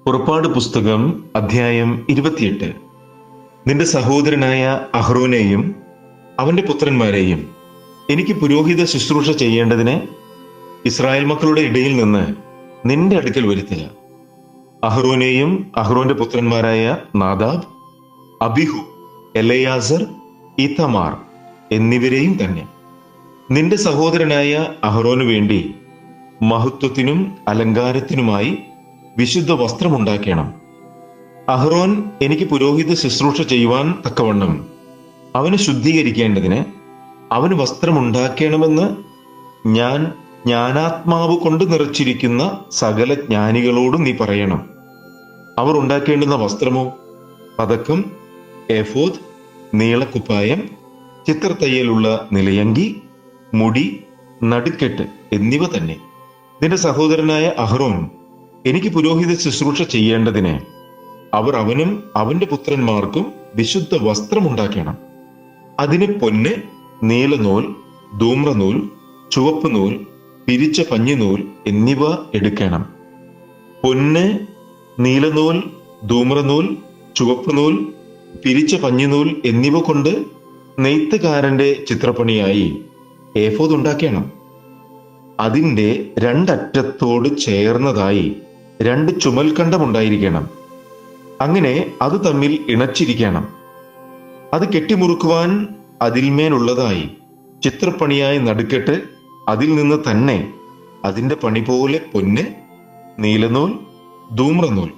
പുറപ്പാട് പുസ്തകം അധ്യായം 28. നിന്റെ സഹോദരനായ അഹ്റോനെയും അവന്റെ പുത്രന്മാരെയും എനിക്ക് പുരോഹിത ശുശ്രൂഷ ചെയ്യേണ്ടതിന് ഇസ്രായേൽ മക്കളുടെ ഇടയിൽ നിന്ന് നിന്റെ അടുക്കൽ വരുത്തുക. അഹ്റോനെയും അഹ്റോന്റെ പുത്രന്മാരായ നാദാബ്, അബിഹു, എലയാസർ, ഈതമാർ എന്നിവരെയും തന്നെ. നിന്റെ സഹോദരനായ അഹ്റോനു വേണ്ടി മഹത്വത്തിനും അലങ്കാരത്തിനുമായി വിശുദ്ധ വസ്ത്രമുണ്ടാക്കണം. അഹ്റോൻ എനിക്ക് പുരോഹിത ശുശ്രൂഷ ചെയ്യുവാൻ തക്കവണ്ണം അവന് ശുദ്ധീകരിക്കേണ്ടതിന് അവന് വസ്ത്രമുണ്ടാക്കണമെന്ന് ഞാൻ ജ്ഞാനാത്മാവ് കൊണ്ട് നിറച്ചിരിക്കുന്ന സകല ജ്ഞാനികളോടും നീ പറയണം. അവർ ഉണ്ടാക്കേണ്ടുന്ന വസ്ത്രമോ പതക്കം, ഏഫോദ്, നീളക്കുപ്പായം, ചിത്രത്തയ്യലുള്ള നിലയങ്കി, മുടി, നടുക്കെട്ട് എന്നിവ തന്നെ. നിന്റെ സഹോദരനായ അഹ്റോൻ എനിക്ക് പുരോഹിത ശുശ്രൂഷ ചെയ്യേണ്ടതിന് അവർ അവനും അവന്റെ പുത്രന്മാർക്കും വിശുദ്ധ വസ്ത്രമുണ്ടാക്കണം. അതിന് പൊന്ന്, നീലനൂൽ, ധൂമ്രനൂൽ, ചുവപ്പ് നൂൽ, പിരിച്ച പഞ്ഞിനൂൽ എന്നിവ എടുക്കണം. പൊന്ന്, നീലനൂൽ, ധൂമ്രനൂൽ, ചുവപ്പ് നൂൽ, പിരിച്ച പഞ്ഞിനൂൽ എന്നിവ കൊണ്ട് നെയ്ത്തുകാരന്റെ ചിത്രപ്പണിയായി ഏഫോദ് ഉണ്ടാക്കണം. അതിൻ്റെ രണ്ടറ്റത്തോട് ചേർന്നതായി 2 ചുമൽക്കണ്ടമുണ്ടായിരിക്കണം. അങ്ങനെ അത് തമ്മിൽ ഇണച്ചിരിക്കണം. അത് കെട്ടിമുറുക്കുവാൻ അതിന്മേലുള്ളതായി ചിത്രപ്പണിയായി നടുക്കെട്ട്, അതിൽ നിന്ന് തന്നെ അതിൻ്റെ പണി പോലെ പൊന്ന്, നീലനൂൽ, ധൂമ്രനൂൽ,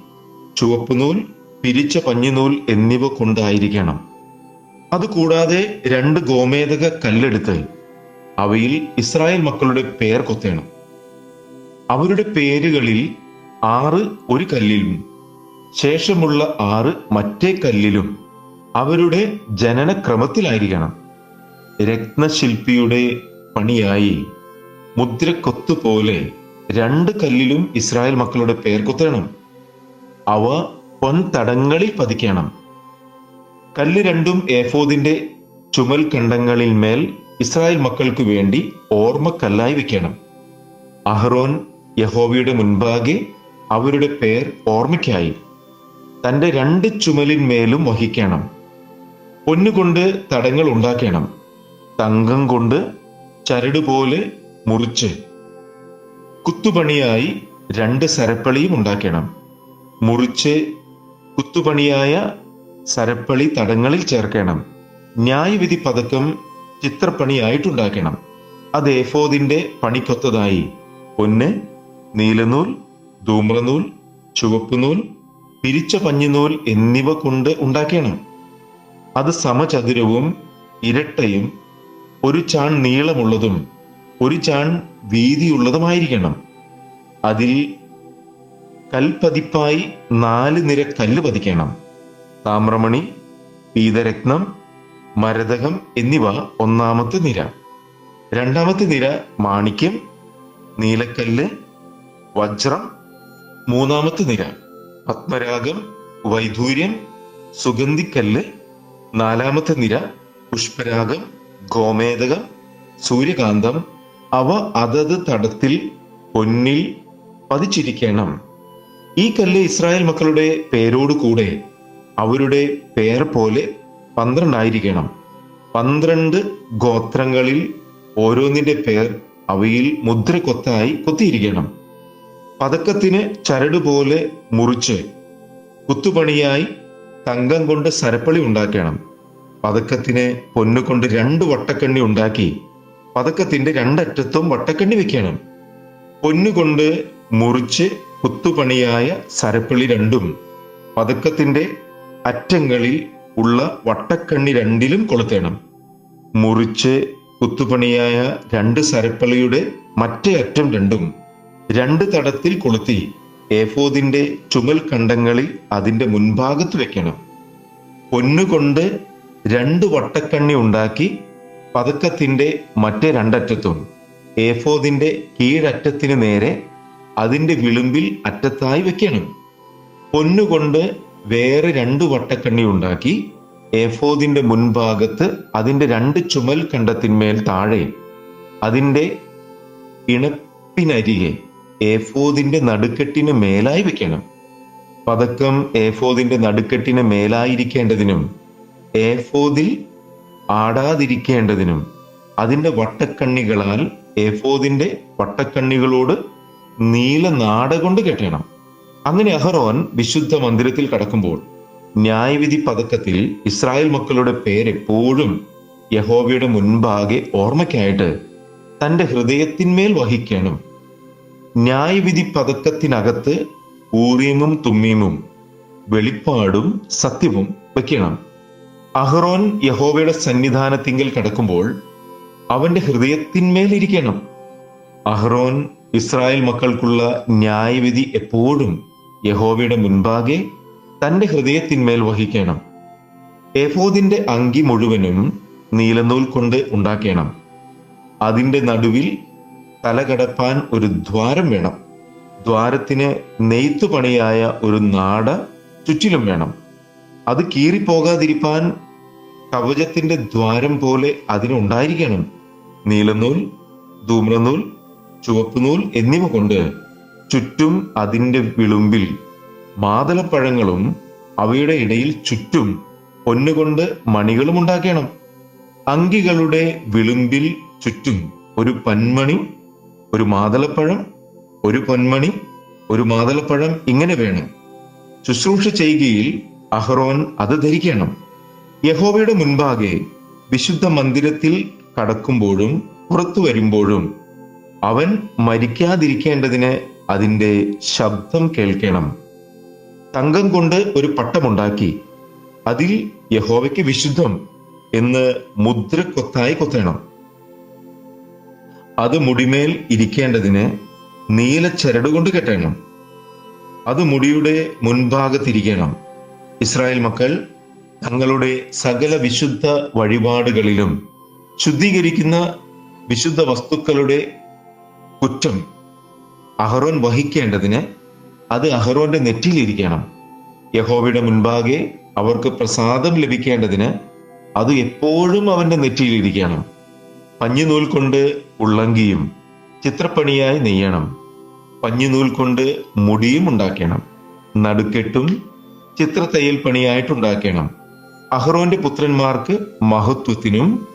ചുവപ്പ് നൂൽ, പിരിച്ച പഞ്ഞിനൂൽ എന്നിവ കൊണ്ടായിരിക്കണം. അതുകൂടാതെ 2 ഗോമേദക കല്ലെടുത്ത് അവയിൽ ഇസ്രായേൽ മക്കളുടെ പേർ കൊത്തേണം. അവരുടെ പേരുകളിൽ 6 ഒരു കല്ലിലും ശേഷമുള്ള 6 മറ്റേ കല്ലിലും അവരുടെ ജനനക്രമത്തിലായിരിക്കണം. രത്നശില്പിയുടെ പണിയായി മുദ്രക്കൊത്തുപോലെ 2 കല്ലിലും ഇസ്രായേൽ മക്കളുടെ പേർ കൊത്തണം. അവ പൊൻതടങ്ങളിൽ പതിക്കണം. കല്ല് 2 ഏഫോദിന്റെ ചുമൽ കണ്ടങ്ങളിൽ മേൽ ഇസ്രായേൽ മക്കൾക്ക് വേണ്ടി ഓർമ്മക്കല്ലായി വെക്കണം. അഹ്റോൻ യഹോവയുടെ മുൻപാകെ അവരുടെ പേർ ഓർമ്മയ്ക്കായി തൻ്റെ 2 ചുമലിന്മേലും വഹിക്കണം. പൊന്നുകൊണ്ട് തടങ്ങൾ ഉണ്ടാക്കണം. തങ്കം കൊണ്ട് ചരടുപോലെ മുറിച്ച് കുത്തുപണിയായി 2 സരപ്പളിയും ഉണ്ടാക്കണം. മുറിച്ച് കുത്തുപണിയായ സരപ്പളി തടങ്ങളിൽ ചേർക്കണം. ന്യായവിധി പതക്കം ചിത്രപ്പണിയായിട്ടുണ്ടാക്കണം. അത് ഏഫോദിന്റെ പണിക്കൊത്തതായി പൊന്ന്, നീലനൂൽ, ധൂമ്രനൂൽ, ചുവപ്പ് നൂൽ, പിരിച്ച പഞ്ഞിനൂൽ എന്നിവ കൊണ്ട് ഉണ്ടാക്കണം. അത് സമചതുരവും ഇരട്ടയും 1 ചാൺ നീളമുള്ളതും 1 ചാൺ വീതിയുള്ളതുമായിരിക്കണം. അതിൽ കൽപ്പതിപ്പായി 4 നിര കല്ല് പതിക്കണം. താമ്രമണി, പീതരത്നം, മരതകം എന്നിവ 1-ാമത്തെ നിര. 2-ാമത്തെ നിര മാണിക്യം, നീലക്കല്ല്, വജ്രം. 3-ാമത്തെ നിര പത്മരാഗം, വൈധൂര്യം, സുഗന്ധിക്കല്ല്. 4-ാമത്തെ നിര പുഷ്പരാഗം, ഗോമേദകം, സൂര്യകാന്തം. അവ അതത് തടത്തിൽ പൊന്നിൽ പതിച്ചിരിക്കണം. ഈ കല്ല് ഇസ്രായേൽ മക്കളുടെ പേരോട് കൂടെ അവരുടെ പേർ പോലെ 12 ആയിരിക്കണം. 12 ഗോത്രങ്ങളിൽ ഓരോന്നിന്റെ പേർ അവയിൽ മുദ്രക്കൊത്തായി കൊത്തിയിരിക്കണം. പതക്കത്തിന് ചരടുപോലെ മുറിച്ച് കുത്തുപണിയായി തങ്കം കൊണ്ട് സരപ്പളി ഉണ്ടാക്കണം. പതക്കത്തിന് പൊന്നുകൊണ്ട് 2 വട്ടക്കണ്ണി ഉണ്ടാക്കി പതക്കത്തിന്റെ 2 അറ്റത്തും വട്ടക്കണ്ണി വെക്കണം. പൊന്നുകൊണ്ട് മുറിച്ച് കുത്തുപണിയായ സരപ്പളി 2 പതക്കത്തിന്റെ അറ്റങ്ങളിൽ ഉള്ള വട്ടക്കണ്ണി 2-ലും കൊളുത്തേണം. മുറിച്ച് കുത്തുപണിയായ 2 സരപ്പളിയുടെ മറ്റേ അറ്റം 2 2 തടത്തിൽ കൊളുത്തി ഏഫോദിന്റെ ചുമൽ കണ്ടങ്ങളിൽ അതിന്റെ മുൻഭാഗത്ത് വെക്കണം. പൊന്നുകൊണ്ട് 2 വട്ടക്കണ്ണി ഉണ്ടാക്കി പതക്കത്തിന്റെ മറ്റേ 2 അറ്റത്തും ഏഫോദിന്റെ കീഴറ്റത്തിന് നേരെ അതിന്റെ വിളുമ്പിൽ അറ്റത്തായി വെക്കണം. പൊന്നുകൊണ്ട് വേറെ 2 വട്ടക്കണ്ണി ഉണ്ടാക്കി ഏഫോദിന്റെ മുൻഭാഗത്ത് അതിന്റെ 2 ചുമൽ കണ്ടത്തിന്മേൽ താഴെ അതിന്റെ ഇണപ്പിനരികെ ഏഫോദിന്റെ നടുക്കെട്ടിന് മേലായി വെക്കണം. പതക്കം ഏഫോദിന്റെ നടുക്കെട്ടിന് മേലായിരിക്കേണ്ടതിനും ഏഫോദിൽ ആടാതിരിക്കേണ്ടതിനും അതിന്റെ വട്ടക്കണ്ണികളാൽ ഏഫോദിന്റെ വട്ടക്കണ്ണികളോട് നീല നാട കൊണ്ട് കെട്ടണം. അങ്ങനെ അഹറോൻ വിശുദ്ധ മന്ദിരത്തിൽ കടക്കുമ്പോൾ ന്യായവിധി പതക്കത്തിൽ ഇസ്രായേൽ മക്കളുടെ പേരെപ്പോഴും യഹോവയുടെ മുൻപാകെ ഓർമ്മയ്ക്കായിട്ട് തന്റെ ഹൃദയത്തിന്മേൽ വഹിക്കണം. ന്യായവിധി പതക്കത്തിനകത്ത് ഊറീമും തുമ്മീമും വെളിപ്പാടും സത്യവും വെക്കണം. അഹറോൻ യഹോവയുടെ സന്നിധാനത്തിങ്കൽ കടക്കുമ്പോൾ അവന്റെ ഹൃദയത്തിന്മേൽ ഇരിക്കണം. അഹറോൻ ഇസ്രായേൽ മക്കൾക്കുള്ള ന്യായവിധി എപ്പോഴും യഹോവയുടെ മുൻപാകെ തന്റെ ഹൃദയത്തിന്മേൽ വഹിക്കണം. ഏഫോദിന്റെ അങ്കി മുഴുവനും നീലനൂൽ കൊണ്ട് ഉണ്ടാക്കണം. അതിന്റെ നടുവിൽ തലകടപ്പാൻ ഒരു ദ്വാരം വേണം. ദ്വാരത്തിന് നെയ്ത്തുപണിയായ ഒരു നാട ചുറ്റിലും വേണം. അത് കീറിപ്പോകാതിരിപ്പാൻ കവചത്തിന്റെ ദ്വാരം പോലെ അതിനുണ്ടായിരിക്കണം. നീലനൂൽ, ധൂമ്രനൂൽ, ചുവപ്പുനൂൽ എന്നിവ കൊണ്ട് ചുറ്റും അതിന്റെ വിളുമ്പിൽ മാതളപ്പഴങ്ങളും അവയുടെ ഇടയിൽ ചുറ്റും പൊന്നുകൊണ്ട് മണികളും ഉണ്ടാക്കണം. അങ്കികളുടെ വിളുമ്പിൽ ചുറ്റും ഒരു പൊന്മണി, ഒരു മാതളപ്പഴം, ഒരു പൊന്മണി, ഒരു മാതളപ്പഴം ഇങ്ങനെ വേണം. ശുശ്രൂഷ ചെയ്യുകയിൽ അഹറോൻ അത് ധരിക്കണം. യഹോവയുടെ മുൻപാകെ വിശുദ്ധ മന്ദിരത്തിൽ കടക്കുമ്പോഴും പുറത്തു വരുമ്പോഴും അവൻ മരിക്കാതിരിക്കേണ്ടതിന് അതിന്റെ ശബ്ദം കേൾക്കണം. തങ്കം കൊണ്ട് ഒരു പട്ടമുണ്ടാക്കി അതിൽ യഹോവയ്ക്ക് വിശുദ്ധം എന്ന് മുദ്രക്കൊത്തായി കൊത്തണം. അത് മുടിമേൽ ഇരിക്കേണ്ടതിന് നീല ചരടുകൊണ്ട് കെട്ടണം. അത് മുടിയുടെ മുൻഭാഗത്തിരിക്കണം. ഇസ്രായേൽ മക്കൾ തങ്ങളുടെ സകല വിശുദ്ധ വഴിപാടുകളിലും ശുദ്ധീകരിക്കുന്ന വിശുദ്ധ വസ്തുക്കളുടെ കുറ്റം അഹറോൻ വഹിക്കേണ്ടതിന് അത് അഹറോന്റെ നെറ്റിയിലിരിക്കണം. യഹോവയുടെ മുൻപാകെ അവർക്ക് പ്രസാദം ലഭിക്കേണ്ടതിന് അത് എപ്പോഴും അവന്റെ നെറ്റിയിലിരിക്കണം. പഞ്ഞിനൂൽ കൊണ്ട് ഉള്ളങ്കിയും ചിത്രപ്പണിയായി നെയ്യണം. പഞ്ഞിനൂൽ കൊണ്ട് മുടിയും ഉണ്ടാക്കണം. നടുക്കെട്ടും ചിത്രത്തയ്യൽ പണിയായിട്ടുണ്ടാക്കണം. അഹറോന്റെ പുത്രന്മാർക്ക് മഹത്വത്തിനും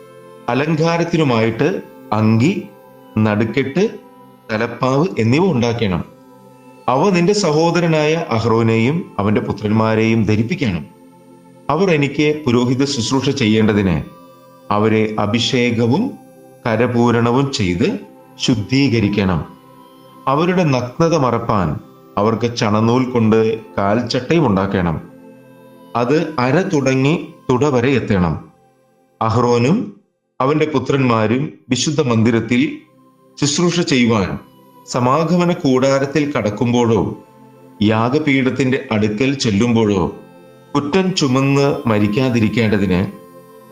അലങ്കാരത്തിനുമായിട്ട് അങ്കി, നടുക്കെട്ട്, തലപ്പാവ് എന്നിവ ഉണ്ടാക്കണം. അവ നിന്റെ സഹോദരനായ അഹ്റോനെയും അവന്റെ പുത്രന്മാരെയും ധരിപ്പിക്കണം. അവർ എനിക്ക് പുരോഹിത ശുശ്രൂഷ ചെയ്യേണ്ടതിന് അവരെ അഭിഷേകവും കരപൂരണവും ചെയ്ത് ശുദ്ധീകരിക്കണം. അവരുടെ നഗ്നത മറപ്പാൻ അവർക്ക് ചണനൂൽ കൊണ്ട് കാൽച്ചട്ടയും ഉണ്ടാക്കണം. അത് അര തുടങ്ങി തുട വരെ എത്തണം. അഹ്റോനും അവന്റെ പുത്രന്മാരും വിശുദ്ധ മന്ദിരത്തിൽ ശുശ്രൂഷ ചെയ്യുവാൻ സമാഗമന കൂടാരത്തിൽ കടക്കുമ്പോഴോ യാഗപീഠത്തിന്റെ അടുക്കൽ ചെല്ലുമ്പോഴോ കുറ്റം ചുമന്ന് മരിക്കാതിരിക്കേണ്ടതിന്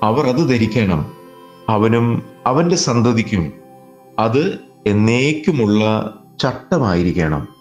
അവർ അത് ധരിക്കണം. അവനും അവന്റെ സന്തതിക്കും അത് എന്നേക്കുമുള്ള ചട്ടമായിരിക്കണം.